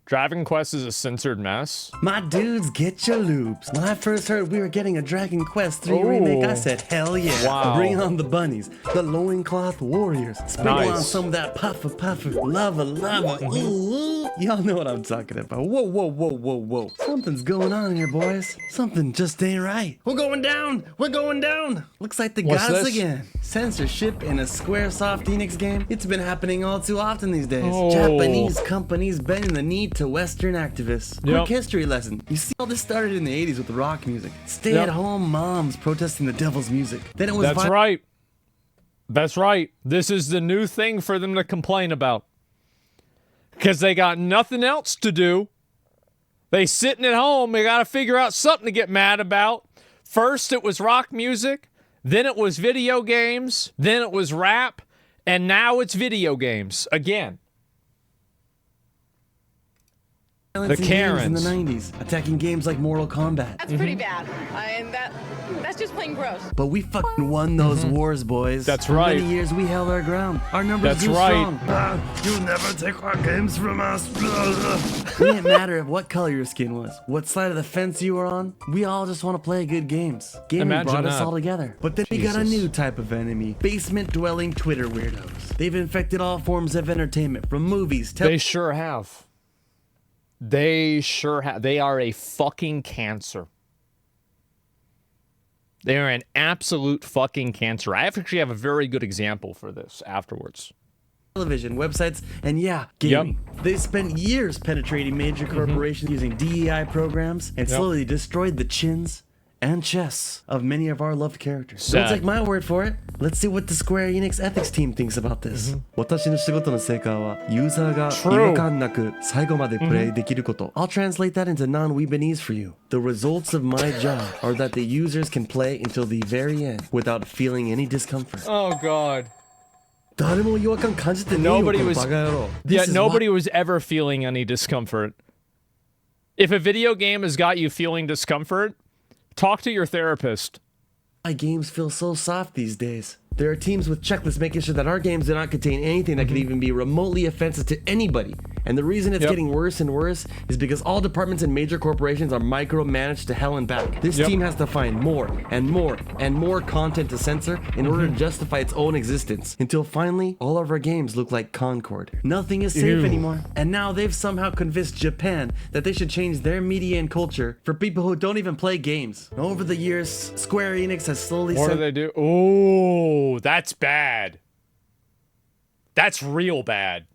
Dragon Quest is a censored mess. My dudes, get your loops. When I first heard we were getting a Dragon Quest 3 remake, I said, hell yeah. Wow. Bring on the bunnies, the loincloth warriors. Sprinkle on some of that puffer, lava. Ooh, y'all know what I'm talking about. Whoa. Something's going on here, boys. Something just ain't right. We're going down. Looks like they got us again. Censorship in a Squaresoft Enix game. It's been happening all too often these days. Japanese companies bending the knee to Western activists. Quick history lesson. You see, all this started in the 80s with the rock music. Stay-at-home moms protesting the devil's music. Then it was That's right. This is the new thing for them to complain about. Because they got nothing else to do. They sitting at home, they gotta figure out something to get mad about. First it was rock music, then it was video games, then it was rap, and now it's video games again. The Karens in the 90s, attacking games like Mortal Kombat. That's pretty bad. That's just plain gross. But we fucking won those wars, boys. That's For right. many years we held our ground. Our numbers grew strong. You never take our games from us. It didn't matter what color your skin was, what side of the fence you were on. We all just want to play good games. Gaming brought us all together. But then we got a new type of enemy. Basement-dwelling Twitter weirdos. They've infected all forms of entertainment, from movies, They sure have. They are a fucking cancer. They are an absolute fucking cancer. I actually have a very good example for this afterwards. Television, websites, and gaming. They spent years penetrating major corporations using DEI programs and slowly destroyed the chins and chests of many of our loved characters. Don't take my word for it. Let's see what the Square Enix ethics team thinks about this. 私の仕事の成果はユーザーが違和感なく最後までプレイできること。I'll translate that into non-Weebanese for you. The results of my job are that the users can play until the very end without feeling any discomfort. Oh God. 誰も違和感感じてねえよ、このバカ野郎。Nobody was ever feeling any discomfort. If a video game has got you feeling discomfort, talk to your therapist. My games feel so soft these days. There are teams with checklists making sure that our games do not contain anything that could even be remotely offensive to anybody. And the reason it's getting worse and worse is because all departments and major corporations are micromanaged to hell and back. This team has to find more and more and more content to censor in order to justify its own existence. Until finally, all of our games look like Concord. Nothing is safe anymore. And now they've somehow convinced Japan that they should change their media and culture for people who don't even play games. Over the years, Square Enix has slowly What do they do? Oh, that's bad. That's real bad.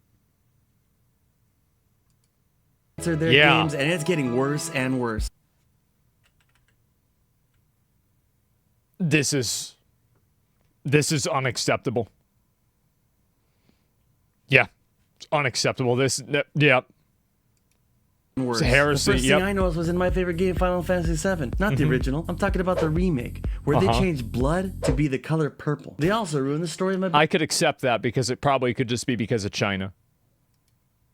Their games, and it's getting worse and worse. This is unacceptable. Yeah, it's unacceptable. Worse. It's heresy. The first thing I noticed was in my favorite game, Final Fantasy VII. Not the original. I'm talking about the remake, where they changed blood to be the color purple. They also ruined the story of my I could accept that because it probably could just be because of China.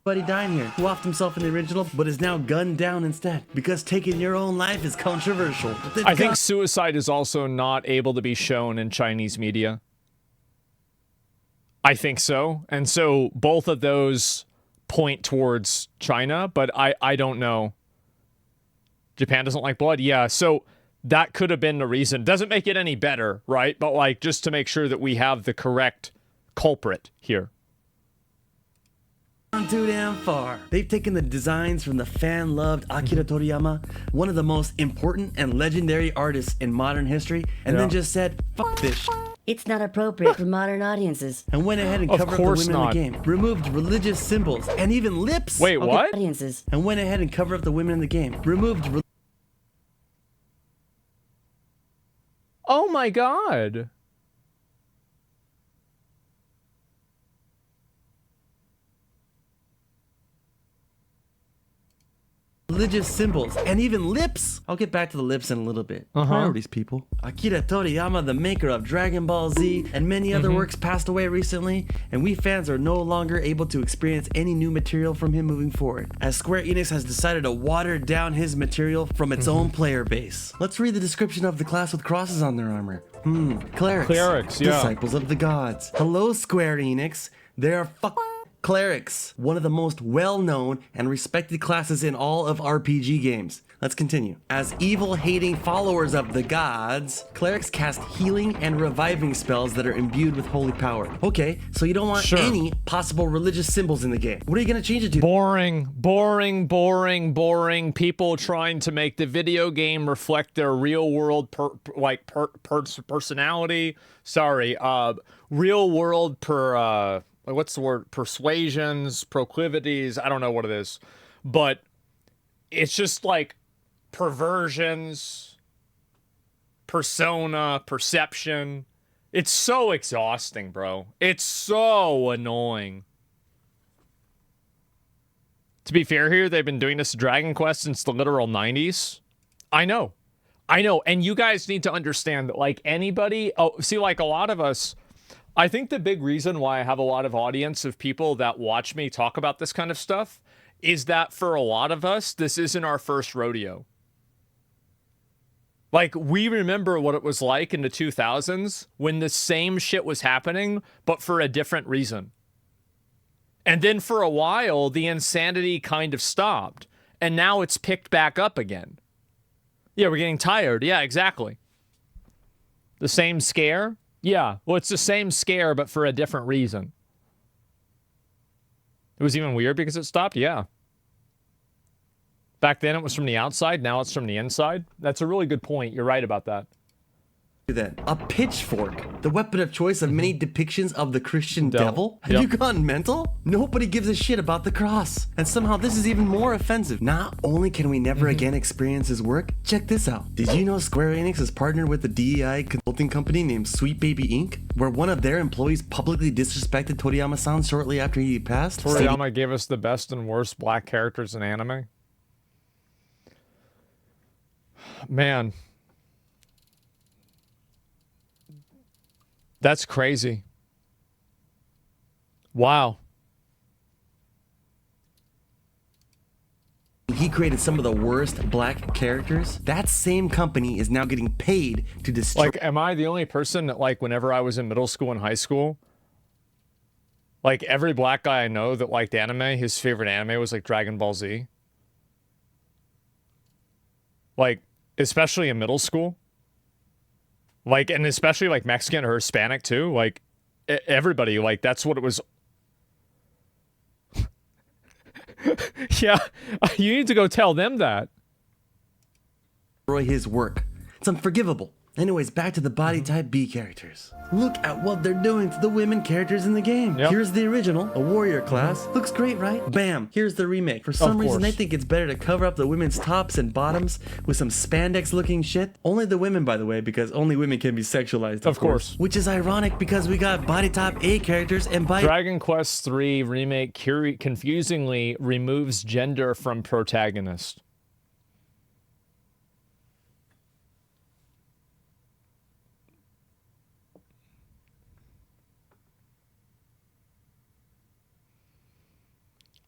buddy dying here, who offed himself in the original, but is now gunned down instead, because taking your own life is controversial. I think suicide is also not able to be shown in Chinese media. I think so. And so both of those point towards China, but I don't know. Japan doesn't like blood? Yeah, so that could have been the reason. Doesn't make it any better, right? But like, just to make sure that we have the correct culprit here. Too damn far. They've taken the designs from the fan-loved Akira Toriyama, one of the most important and legendary artists in modern history, and then just said, fuck this. It's not appropriate for modern audiences. And went ahead and covered up the women in the game. Removed religious symbols and even lips. Wait, what? Audiences. And went ahead and covered up the women in the game. Removed Oh my god. religious symbols and even lips. I'll get back to the lips in a little bit. Priorities, people. Akira Toriyama, the maker of Dragon Ball Z and many other works, passed away recently, and we fans are no longer able to experience any new material from him moving forward, as Square Enix has decided to water down his material from its own player base. Let's read the description of the class with crosses on their armor. Clerics. Clerics, yeah. Disciples of the gods. Hello, Square Enix. They are Clerics, one of the most well-known and respected classes in all of RPG games. Let's continue. As evil-hating followers of the gods, clerics cast healing and reviving spells that are imbued with holy power. Okay, so you don't want any possible religious symbols in the game. What are you gonna change it to? Boring, boring, boring, boring. People trying to make the video game reflect their real world personality. Sorry, real world what's the word? Persuasions, proclivities. I don't know what it is, but it's just like perversions, persona, perception. It's so exhausting, bro. It's so annoying. To be fair here, they've been doing this to Dragon Quest since the literal 90s. I know. And you guys need to understand that, like, anybody... Oh, see, like, a lot of us... I think the big reason why I have a lot of audience of people that watch me talk about this kind of stuff is that for a lot of us, this isn't our first rodeo. Like, we remember what it was like in the 2000s when the same shit was happening, but for a different reason. And then for a while, the insanity kind of stopped. And now it's picked back up again. Yeah, we're getting tired. Yeah, exactly. The same scare? Yeah, well, it's the same scare, but for a different reason. It was even weird because it stopped? Yeah. Back then it was from the outside, now it's from the inside. That's a really good point. You're right about that. Then a pitchfork, the weapon of choice of many depictions of the Christian devil. Have you gone mental? Nobody gives a shit about the cross, and somehow this is even more offensive. Not only can we never again experience his work, check this out. Did you know Square Enix is partnered with a DEI consulting company named Sweet Baby Inc., where one of their employees publicly disrespected Toriyama-san shortly after he passed? Toriyama gave us the best and worst black characters in anime. Man. That's crazy. Wow. He created some of the worst black characters. That same company is now getting paid to destroy... Like, am I the only person that, like, whenever I was in middle school and high school, like, every black guy I know that liked anime, his favorite anime was, like, Dragon Ball Z? Like, especially in middle school? Like, and especially, like, Mexican or Hispanic, too. Like, everybody, like, that's what it was. Yeah, you need to go tell them that. Destroy his work. It's unforgivable. Anyways, back to the body type B characters. Look at what they're doing to the women characters in the game. Here's the original, a warrior class. Looks great, right? Bam, here's the remake. For some reason, I think it's better to cover up the women's tops and bottoms with some spandex looking shit. Only the women, by the way, because only women can be sexualized, of course. Which is ironic because we got body type A characters and Dragon Quest III Remake confusingly removes gender from protagonist.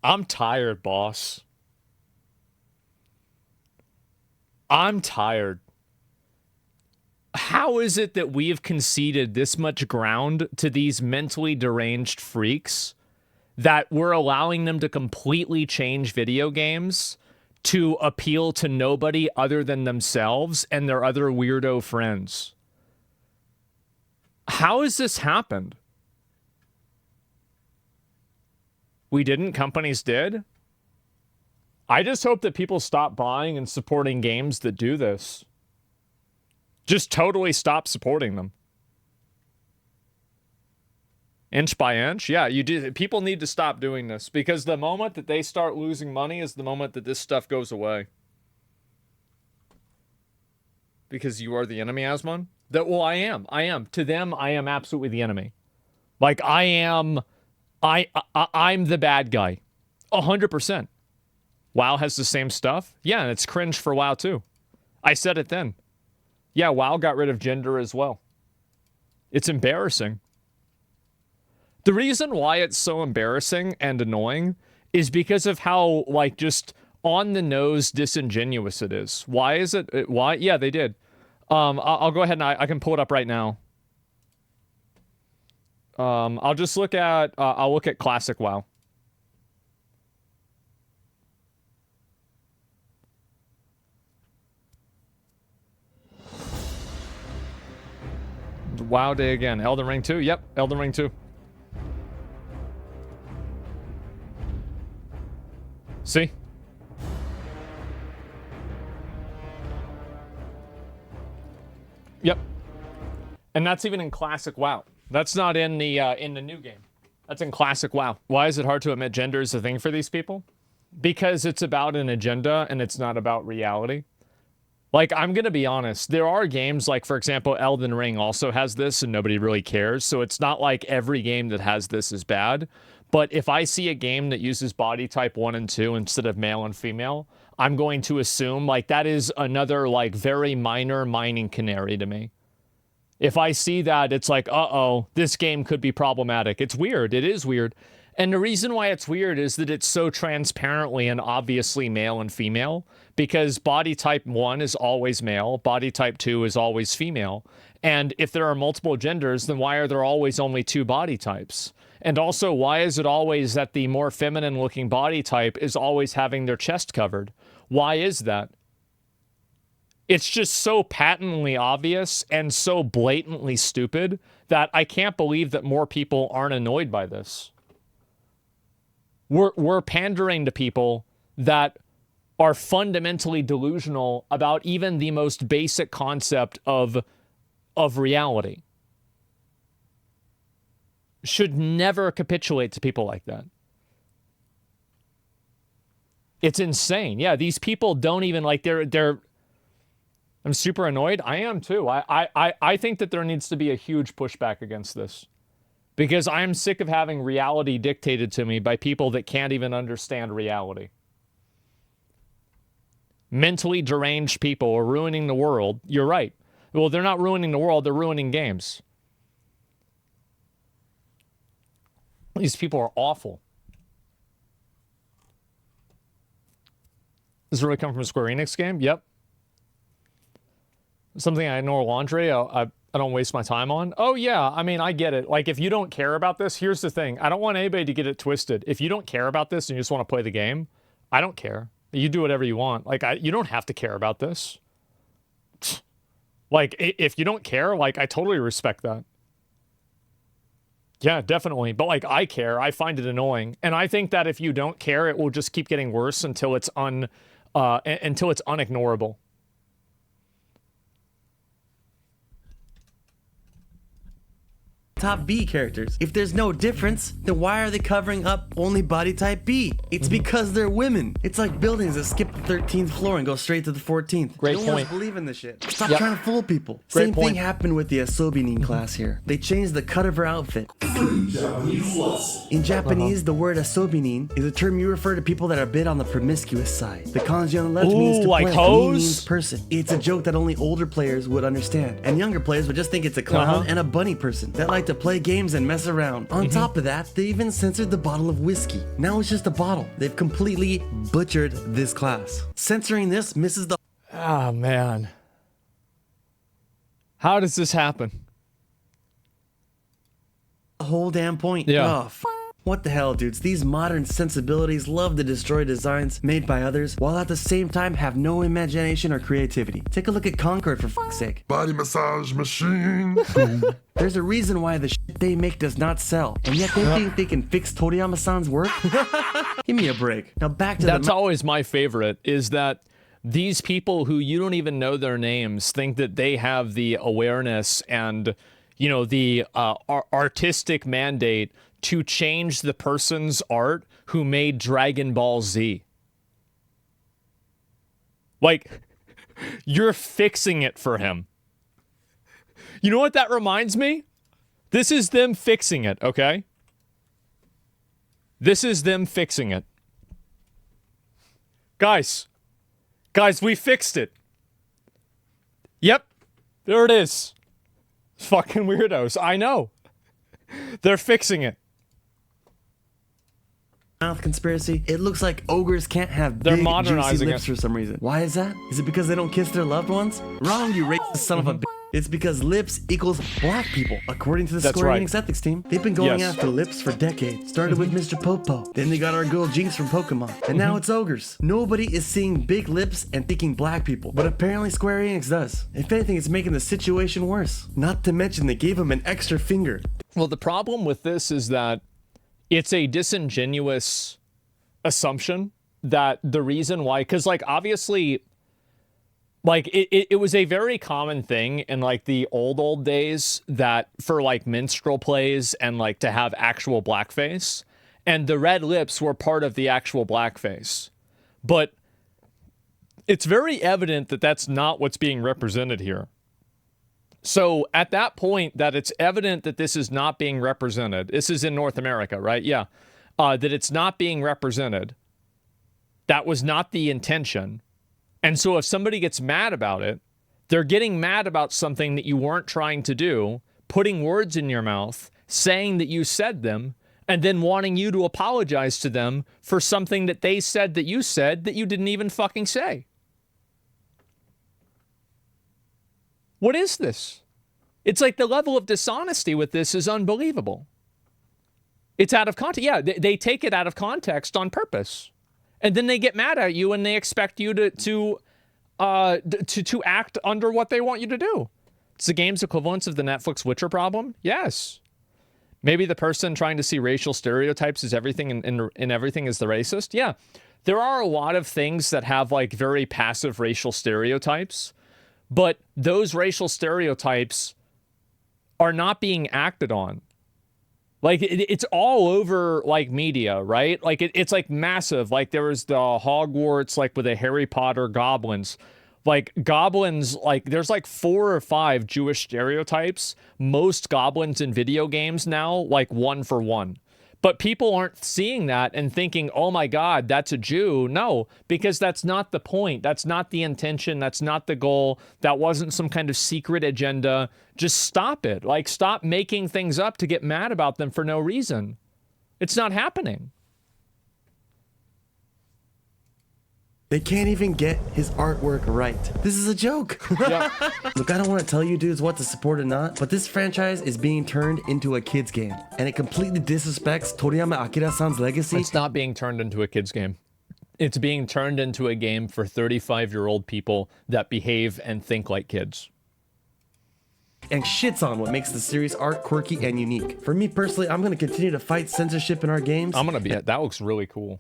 I'm tired, boss. I'm tired. How is it that we have conceded this much ground to these mentally deranged freaks that we're allowing them to completely change video games to appeal to nobody other than themselves and their other weirdo friends? How has this happened? We didn't, companies did. I just hope that people stop buying and supporting games that do this. Just totally stop supporting them. Inch by inch? Yeah, you do. People need to stop doing this because the moment that they start losing money is the moment that this stuff goes away. Because you are the enemy, Asmon? Well, I am. To them, I am absolutely the enemy. Like, I'm the bad guy. 100%. WoW has the same stuff? Yeah, and it's cringe for WoW too. I said it then. Yeah, WoW got rid of gender as well. It's embarrassing. The reason why it's so embarrassing and annoying is because of how, like, just on the nose disingenuous it is. Why is it? Why? Yeah, they did. I'll go ahead and I can pull it up right now. I'll just look at I'll look at classic WoW. WoW Day again. Elden Ring 2? Yep, Elden Ring 2. See? Yep. And that's even in classic WoW. That's not in the new game. That's in classic WoW. Why is it hard to admit gender is a thing for these people? Because it's about an agenda and it's not about reality. Like, I'm going to be honest. There are games like, for example, Elden Ring also has this and nobody really cares. So it's not like every game that has this is bad. But if I see a game that uses body type 1 and 2 instead of male and female, I'm going to assume like that is another like very minor mining canary to me. If I see that, it's like, uh-oh, this game could be problematic. It's weird. It is weird. And the reason why it's weird is that it's so transparently and obviously male and female, because body type 1 is always male, body type 2 is always female. And if there are multiple genders, then why are there always only 2 body types? And also, why is it always that the more feminine looking body type is always having their chest covered? Why is that? It's just so patently obvious and so blatantly stupid that I can't believe that more people aren't annoyed by this. We're pandering to people that are fundamentally delusional about even the most basic concept of reality. Should never capitulate to people like that. It's insane. Yeah, these people don't even like they're I'm super annoyed. I am too. I think that there needs to be a huge pushback against this. Because I'm sick of having reality dictated to me by people that can't even understand reality. Mentally deranged people are ruining the world. You're right. Well, they're not ruining the world, they're ruining games. These people are awful. Does it really come from a Square Enix game? Yep. Something I ignore laundry, I don't waste my time on. Oh, yeah. I mean, I get it. Like, if you don't care about this, here's the thing. I don't want anybody to get it twisted. If you don't care about this and you just want to play the game, I don't care. You do whatever you want. Like, you don't have to care about this. Like, if you don't care, like, I totally respect that. Yeah, definitely. But, like, I care. I find it annoying. And I think that if you don't care, it will just keep getting worse until it's unignorable. Top B characters. If there's no difference, then why are they covering up only body type B? It's because they're women. It's like buildings that skip the 13th floor and go straight to the 14th. Great no point. one's believing this shit. Stop trying to fool people. Great Same point. thing happened with the Asobinin class here. They changed the cut of her outfit. In Japanese, the word Asobinin is a term you refer to people that are a bit on the promiscuous side. The kanji on the left means to like play. hoes? Means person. It's a joke that only older players would understand, and younger players would just think it's a clown and a bunny person that like to play games and mess around. On top of that, they even censored the bottle of whiskey. Now it's just a bottle. They've completely butchered this class. Censoring this misses the Oh, man. How does this happen? whole damn point. Yeah. Oh, what the hell, dudes? These modern sensibilities love to destroy designs made by others, while at the same time have no imagination or creativity. Take a look at Concord, for fuck's sake. Body massage machine. There's a reason why the shit they make does not sell, and yet they think they can fix Toriyama-san's work? Give me a break. Now back to That's always my favorite, is that these people who you don't even know their names think that they have the awareness and, you know, the artistic mandate to change the person's art who made Dragon Ball Z. Like, you're fixing it for him. You know what that reminds me? This is them fixing it, okay? This is them fixing it. Guys, we fixed it. Yep, there it is. Fucking weirdos, I know. They're fixing it. mouth conspiracy, it looks like ogres can't have They're big, modernizing juicy lips it. for some reason. Why is that? Is it because they don't kiss their loved ones? Wrong, you racist son of a bitch. It's because lips equals black people, according to the That's Square right. Enix ethics team. They've been going Yes. after lips for decades. Started with Mr. Popo. Then they got our girl Jinx from Pokemon. And now it's ogres. Nobody is seeing big lips and thinking black people. But apparently Square Enix does. If anything, it's making the situation worse. Not to mention they gave him an extra finger. Well, the problem with this is that it's a disingenuous assumption that the reason why, because like obviously, like it was a very common thing in like the old days that for like minstrel plays and like to have actual blackface, and the red lips were part of the actual blackface. But it's very evident that that's not what's being represented here. So at that point that it's evident that this is not being represented, this is in North America, right? Yeah. That it's not being represented. That was not the intention. And so if somebody gets mad about it, they're getting mad about something that you weren't trying to do, putting words in your mouth, saying that you said them, and then wanting you to apologize to them for something that they said that you didn't even fucking say. What is this? It's like the level of dishonesty with this is unbelievable. It's out of context. Yeah, they take it out of context on purpose. And then they get mad at you and they expect you to act under what they want you to do. It's the game's equivalence of the Netflix Witcher problem? Yes. Maybe the person trying to see racial stereotypes as everything and everything is the racist? Yeah. There are a lot of things that have like very passive racial stereotypes, but those racial stereotypes are not being acted on. Like, it's all over, like, media, right? Like, it's, like, massive. Like, there was the Hogwarts, like, with the Harry Potter goblins. Like, goblins, like, there's, like, 4 or 5 Jewish stereotypes. Most goblins in video games now, like, 1 for 1. But people aren't seeing that and thinking, oh, my God, that's a Jew. No, because that's not the point. That's not the intention. That's not the goal. That wasn't some kind of secret agenda. Just stop it. Like, stop making things up to get mad about them for no reason. It's not happening. They can't even get his artwork right. This is a joke. Yeah. Look, I don't want to tell you dudes what to support or not, but this franchise is being turned into a kid's game. And it completely disrespects Toriyama Akira-san's legacy. It's not being turned into a kid's game. It's being turned into a game for 35-year-old people that behave and think like kids. And shits on what makes the series art quirky and unique. For me personally, I'm going to continue to fight censorship in our games. I'm going to be it. That looks really cool.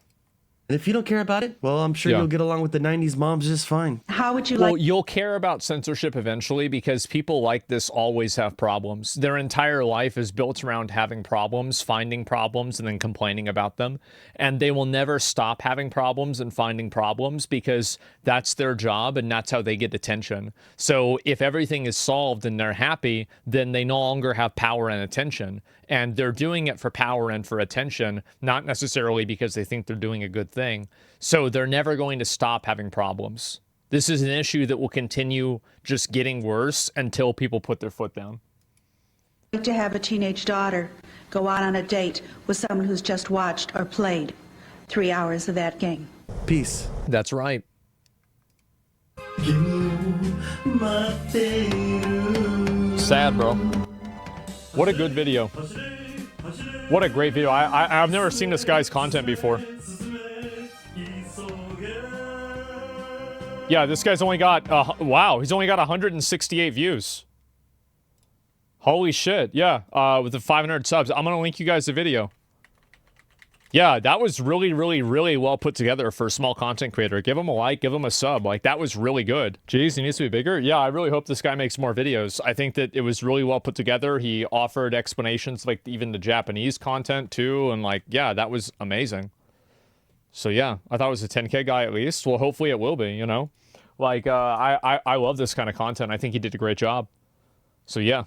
And if you don't care about it, well, I'm sure you'll get along with the 90s moms just fine. How would you Well, like... you'll care about censorship eventually because people like this always have problems. Their entire life is built around having problems, finding problems, and then complaining about them. And they will never stop having problems and finding problems because that's their job and that's how they get attention. So if everything is solved and they're happy, then they no longer have power and attention. And they're doing it for power and for attention, not necessarily because they think they're doing a good thing. So they're never going to stop having problems. This is an issue that will continue just getting worse until people put their foot down. to have a teenage daughter go out on a date with someone who's just watched or played 3 hours of that game? Peace. That's right. Sad, bro. What a good video. What a great video. I've never seen this guy's content before. Yeah, this guy's only got, wow, he's only got 168 views. Holy shit, yeah, with the 500 subs. I'm gonna link you guys the video. Yeah, that was really, really, really well put together for a small content creator. Give him a like, give him a sub. Like, that was really good. Jeez, he needs to be bigger? Yeah, I really hope this guy makes more videos. I think that it was really well put together. He offered explanations, like, even the Japanese content, too. And, like, yeah, that was amazing. So, yeah, I thought it was a 10K guy at least. Well, hopefully it will be, you know? Like, I love this kind of content. I think he did a great job. So, yeah.